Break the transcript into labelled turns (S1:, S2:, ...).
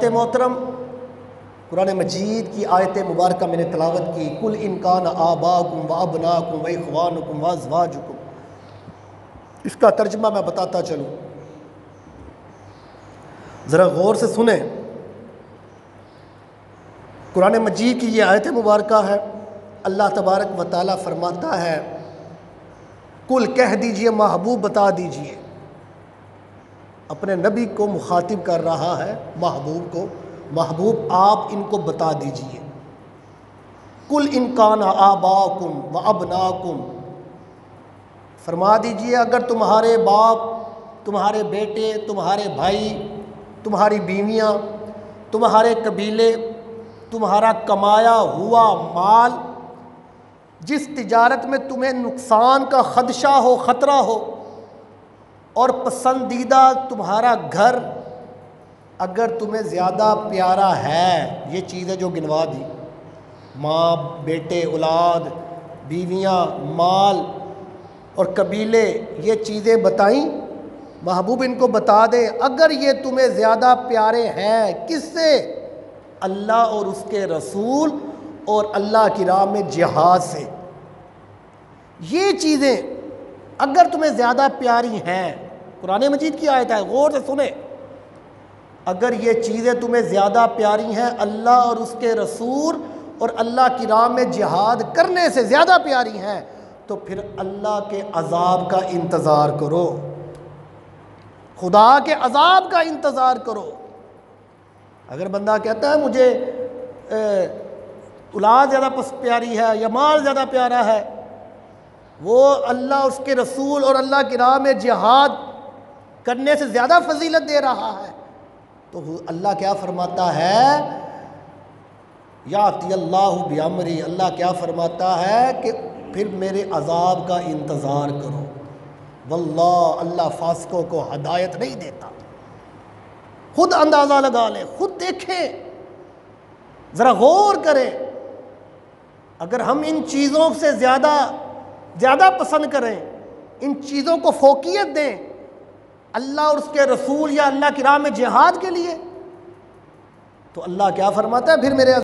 S1: मोहतरम, कुरान मजीद की आयत मुबारक मैंने तलावत की। कुल इनकान आबाकुम व अबनाकुम व इख्वानुकुम व अज़वाजुकुम, इसका तर्जमा मैं बताता चलूँ, ज़रा गौर से सुने। कुरान मजीद की ये आयत मुबारक है। अल्लाह तबारक व तआला फरमाता है, कुल कह दीजिए, महबूब बता दीजिए। अपने नबी को मुखातिब कर रहा है, महबूब को, महबूब आप इनको बता दीजिए। कुल इनकान आबाकुम व अबनाकुम, फरमा दीजिए अगर तुम्हारे बाप, तुम्हारे बेटे, तुम्हारे भाई, तुम्हारी बीवियाँ, तुम्हारे कबीले, तुम्हारा कमाया हुआ माल, जिस तिजारत में तुम्हें नुकसान का खदशा हो, ख़तरा हो, और पसंदीदा तुम्हारा घर अगर तुम्हें ज़्यादा प्यारा है, ये चीज़ें जो गिनवा दी, माँ, बेटे, औलाद, बीवियाँ, माल और कबीले, ये चीज़ें बताई, महबूब इनको बता दे अगर ये तुम्हें ज़्यादा प्यारे हैं। किससे? अल्लाह और उसके रसूल और अल्लाह की राह में जिहाद से। ये चीज़ें अगर तुम्हें ज़्यादा प्यारी हैं, कुरान मजीद की आयत है, गौर से सुने, अगर ये चीज़ें तुम्हें ज़्यादा प्यारी हैं, अल्लाह और उसके रसूल और अल्लाह की राह में जिहाद करने से ज़्यादा प्यारी हैं, तो फिर अल्लाह के अज़ाब का इंतज़ार करो, खुदा के अज़ाब का इंतज़ार करो। अगर बंदा कहता है मुझे औलाद ज़्यादा प्यारी है या माल ज़्यादा प्यारा है, वो अल्लाह, उसके रसूल और अल्लाह की राह में जिहाद करने से ज़्यादा फजीलत दे रहा है, तो अल्लाह क्या फरमाता है? याति अल्लाहु बिअम्री, अल्लाह क्या फरमाता है कि फिर मेरे अज़ाब का इंतज़ार करो। वल्लाह, अल्लाह फासिकों को हदायत नहीं देता। खुद अंदाज़ा लगा ले, खुद देखें, ज़रा गौर करें। अगर हम इन चीज़ों से ज़्यादा पसंद करें, इन चीज़ों को फोकियत दें अल्लाह और उसके रसूल या अल्लाह की राह में जिहाद के लिए, तो अल्लाह क्या फरमाता है? फिर मेरे